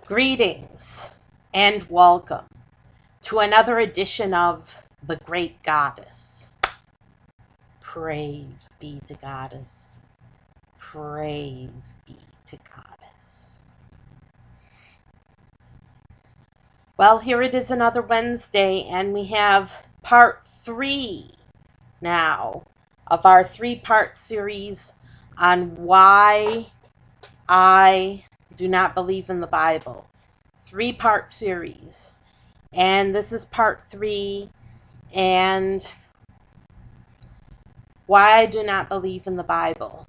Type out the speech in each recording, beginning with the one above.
Greetings and welcome to another edition of The Great Goddess. Praise be to Goddess. Praise be to Goddess. Well, here it is another Wednesday, and we have part 3 now of our 3-part series on why I do not believe in the Bible. 3-part series. And this is part 3, and why I do not believe in the Bible.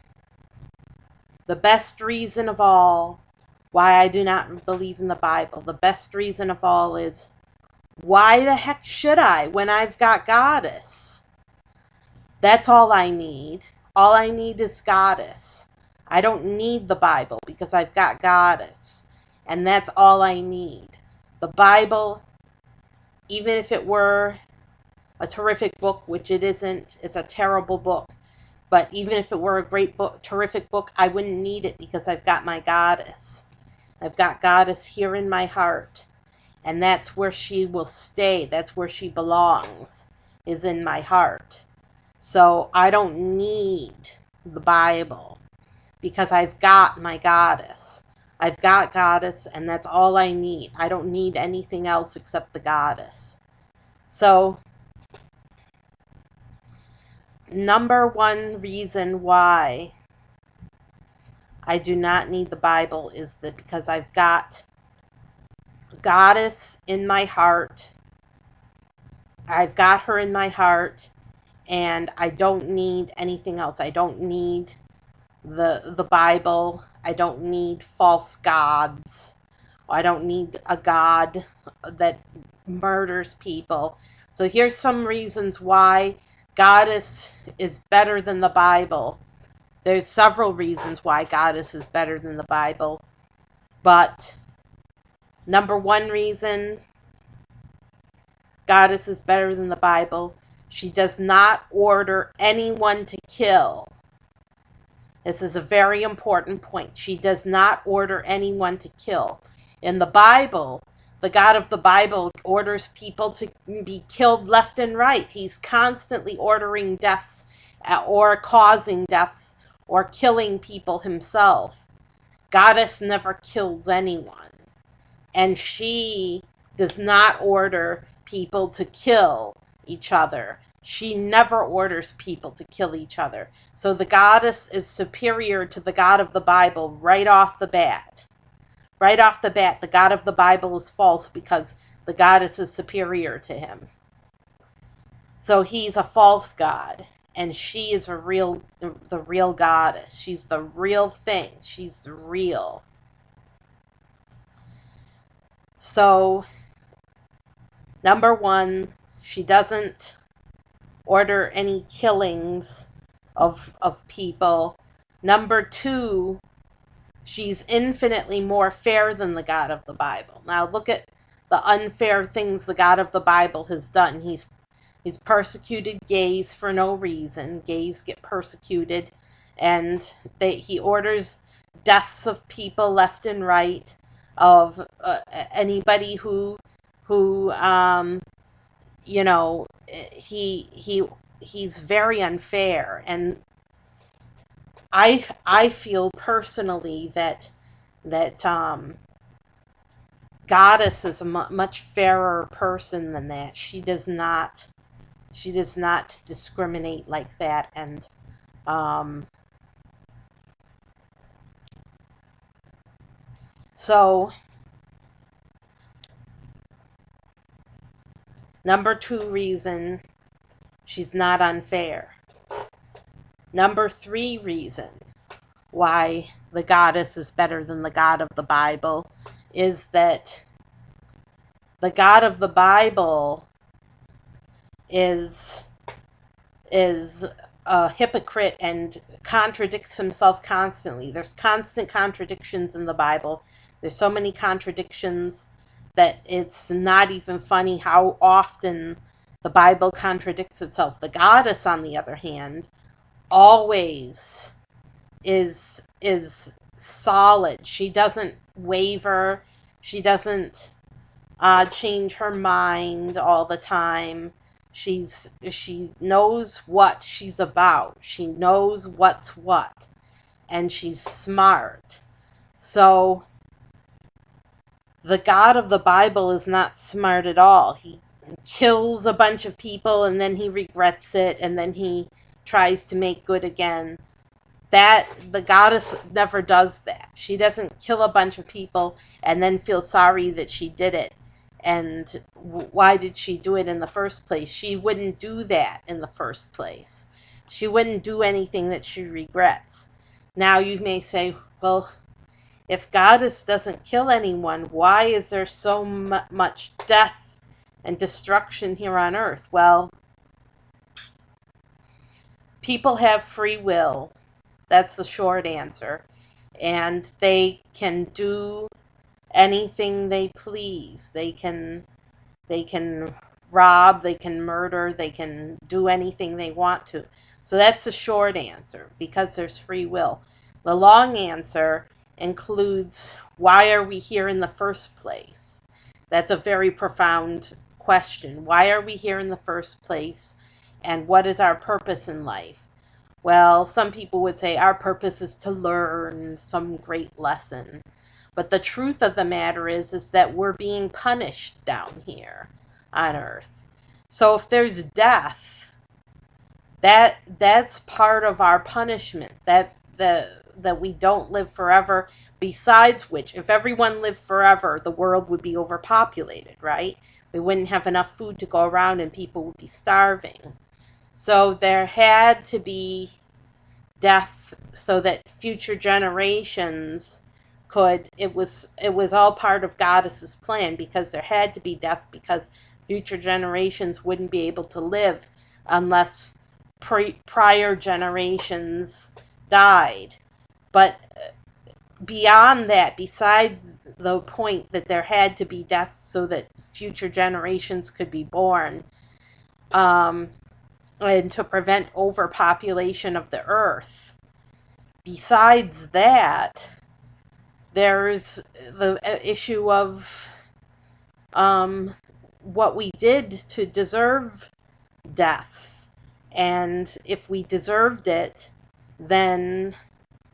The best reason of all why I do not believe in the Bible, the best reason of all is, why the heck should I when I've got Goddess? That's all I need. All I need is Goddess. I don't need the Bible because I've got Goddess. And that's all I need. The Bible, even if it were a terrific book, which it isn't, it's a terrible book. But even if it were a great book, terrific book, I wouldn't need it because I've got my Goddess. I've got Goddess here in my heart. And that's where she will stay. That's where she belongs, is in my heart. So I don't need the Bible because I've got my Goddess. I've got Goddess, and that's all I need. I don't need anything else except the Goddess. So, number one reason why I do not need the Bible is that because I've got Goddess in my heart. I've got her in my heart, and I don't need anything else. I don't need the Bible. I don't need false gods. I don't need a God that murders people. So here's some reasons why Goddess is better than the Bible. There's several reasons why Goddess is better than the Bible. But number one reason Goddess is better than the Bible, she does not order anyone to kill. This is a very important point. She does not order anyone to kill. In the Bible, the God of the Bible orders people to be killed left and right. He's constantly ordering deaths or causing deaths or killing people himself. Goddess never kills anyone. And she does not order people to kill each other. She never orders people to kill each other. So the Goddess is superior to the God of the Bible right off the bat. Right off the bat, the God of the Bible is false because the Goddess is superior to him. So he's a false God, and she is the real Goddess. She's the real thing. She's the real. So, number one, she doesn't order any killings of people. Number two, she's infinitely more fair than the God of the Bible. Now look at the unfair things the God of the Bible has done. He's persecuted gays for no reason. Gays get persecuted, and he orders deaths of people left and right, of anybody who you know, he's very unfair. And I feel personally that Goddess is a much fairer person than that. She does not discriminate like that. And so number two reason, she's not unfair. Number three reason why the Goddess is better than the God of the Bible is that the God of the Bible is a hypocrite and contradicts himself constantly. There's constant contradictions in the Bible. There's so many contradictions that it's not even funny how often the Bible contradicts itself. The Goddess, on the other hand, always is solid. She doesn't waver. She doesn't change her mind all the time. She knows what she's about. She knows what's what, and she's smart. So the God of the Bible is not smart at all. He kills a bunch of people and then he regrets it and then he tries to make good again. That the goddess never does that. She doesn't kill a bunch of people and then feel sorry that she did it. And why did she do it in the first place? She wouldn't do that in the first place. She wouldn't do anything that she regrets. Now you may say, well, if goddess doesn't kill anyone, why is there so much death and destruction here on earth? Well, people have free will. That's the short answer. And they can do anything they please. They can rob, they can murder, they can do anything they want to. So that's the short answer, because there's free will. The long answer includes, why are we here in the first place? That's a very profound question. Why are we here in the first place? And what is our purpose in life? Well, some people would say our purpose is to learn some great lesson. But the truth of the matter is that we're being punished down here on earth. So if there's death, that's part of our punishment, that we don't live forever. Besides which, if everyone lived forever, the world would be overpopulated, right? We wouldn't have enough food to go around and people would be starving. So there had to be death so that future generations could, it was all part of Goddess's plan, because there had to be death, because future generations wouldn't be able to live unless prior generations died. But beyond that, besides the point that there had to be death so that future generations could be born, and to prevent overpopulation of the earth, besides that, there's the issue of what we did to deserve death. And if we deserved it, then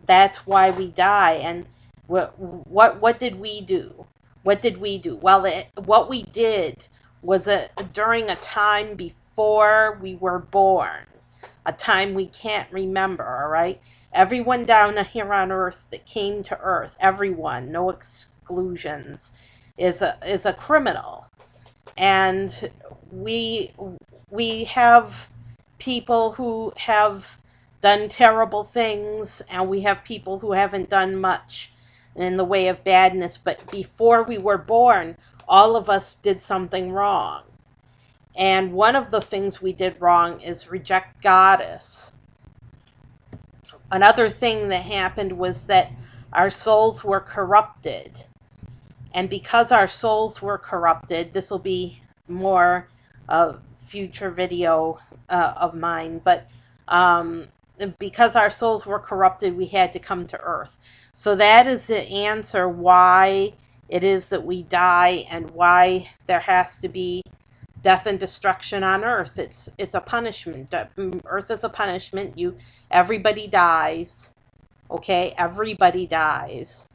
that's why we die. And what did we do? What did we do? Well, what we did was during a time before we were born, a time we can't remember, all right? Everyone down here on earth that came to earth, everyone, no exclusions, is a criminal. And we have people who have done terrible things, and we have people who haven't done much in the way of badness. But before we were born, all of us did something wrong. And one of the things we did wrong is reject Goddess. Another thing that happened was that our souls were corrupted. And because our souls were corrupted, this will be more a future video of mine, but because our souls were corrupted, we had to come to earth. So that is the answer why it is that we die, and why there has to be death and destruction on earth. It's a punishment. Earth is a punishment. Everybody dies. Okay, everybody dies.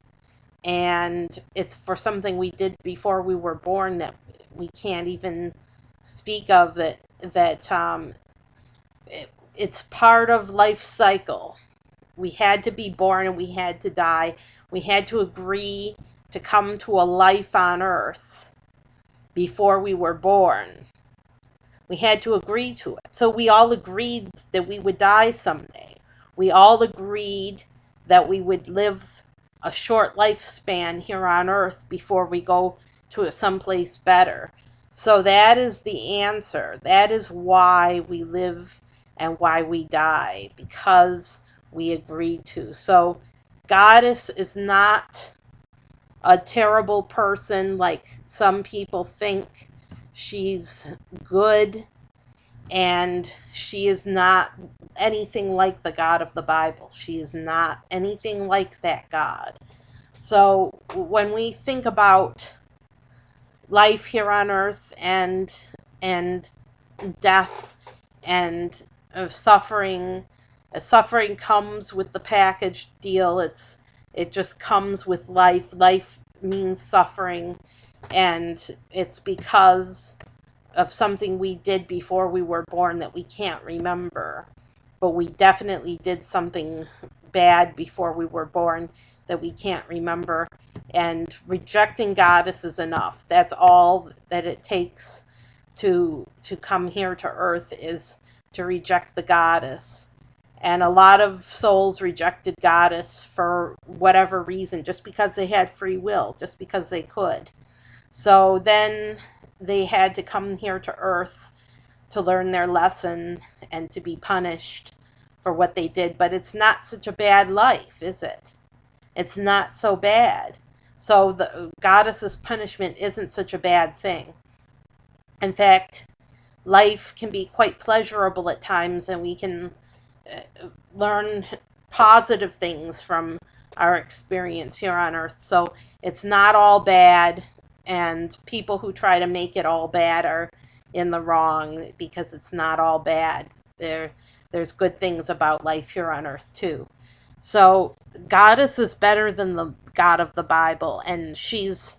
And it's for something we did before we were born that we can't even speak of, it's part of life cycle. We had to be born and we had to die. We had to agree to come to a life on earth before we were born. We had to agree to it. So we all agreed that we would die someday. We all agreed that we would live a short lifespan here on earth before we go to someplace better. So that is the answer. That is why we live and why we die, because we agreed to. So Goddess is not a terrible person like some people think. She's good, and she is not anything like the God of the Bible. She is not anything like that God. So when we think about life here on earth and death and suffering, suffering comes with the package deal. It just comes with life. Life means suffering, and it's because of something we did before we were born that we can't remember. But we definitely did something bad before we were born that we can't remember. And rejecting goddess is enough. That's all that it takes to come here to earth, is to reject the goddess. And a lot of souls rejected goddess for whatever reason, just because they had free will, just because they could. So then they had to come here to earth to learn their lesson and to be punished for what they did. But it's not such a bad life, is it? It's not so bad. So the goddess's punishment isn't such a bad thing. In fact, life can be quite pleasurable at times, and we can learn positive things from our experience here on earth. So it's not all bad, and people who try to make it all bad are in the wrong, because it's not all bad. There's good things about life here on earth too. So goddess is better than the God of the Bible, and she's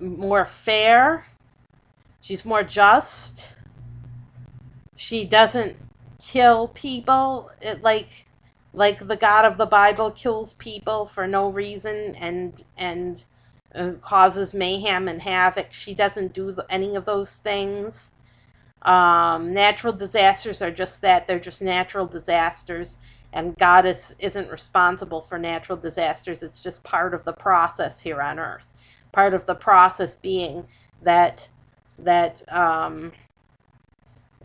more fair, she's more just. She doesn't kill people like the God of the Bible kills people for no reason and causes mayhem and havoc. She doesn't do any of those things. Natural disasters are just that. They're just natural disasters, and goddess isn't responsible for natural disasters. It's just part of the process here on earth. Part of the process being that that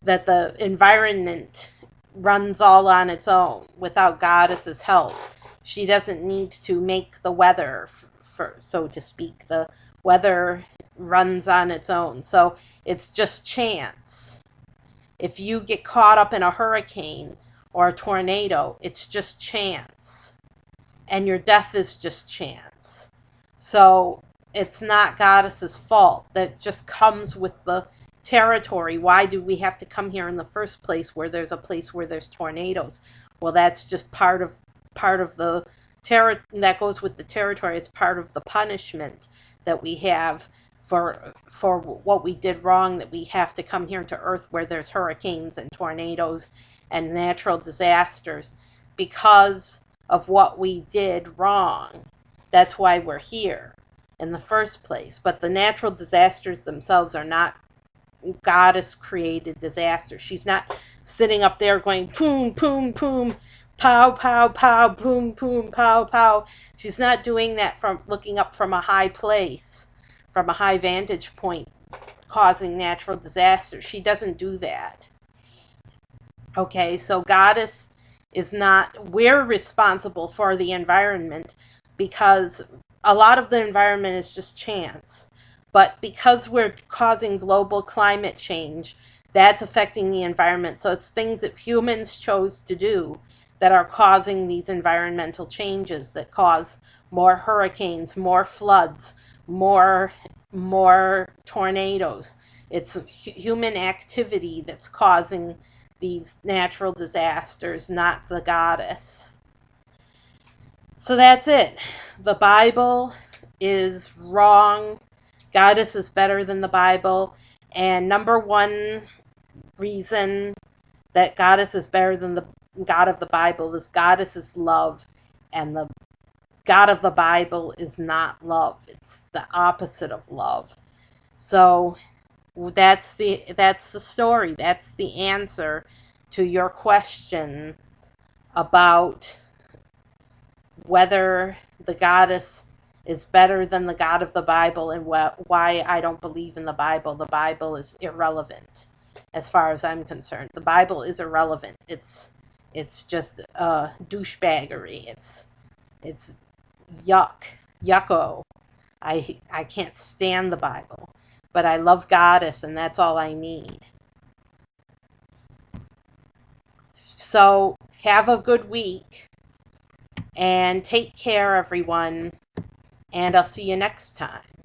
that the environment runs all on its own without goddess's help. She doesn't need to make the weather, for so to speak. The weather runs on its own. So it's just chance. If you get caught up in a hurricane or a tornado, it's just chance. And your death is just chance. So it's not goddess's fault. That just comes with the territory. Why do we have to come here in the first place, where there's a place where there's tornadoes? Well, that's just part of the terror that goes with the territory. It's part of the punishment that we have for what we did wrong, that we have to come here to earth where there's hurricanes and tornadoes and natural disasters because of what we did wrong. That's why we're here in the first place. But the natural disasters themselves are not goddess created disasters. She's not sitting up there going boom, boom, boom, pow, pow, pow, boom, boom, pow, pow. She's not doing that from looking up from a high place, from a high vantage point, causing natural disasters. She doesn't do that. Okay, so goddess is not, we're responsible for the environment, because a lot of the environment is just chance. But because we're causing global climate change, that's affecting the environment. So it's things that humans chose to do that are causing these environmental changes that cause more hurricanes, more floods, more tornadoes. It's human activity that's causing these natural disasters, not the goddess. So that's it. The Bible is wrong. Goddess is better than the Bible. And number one reason that goddess is better than the God of the Bible is goddess is love, and the God of the Bible is not love. It's the opposite of love. So that's the story. That's the answer to your question about whether the goddess is better than the God of the Bible, and why I don't believe in the Bible. The Bible is irrelevant as far as I'm concerned. The Bible is irrelevant. It's just douchebaggery. It's yucko. I can't stand the Bible, but I love goddess, and that's all I need. So have a good week, and take care, everyone. and I'll see you next time.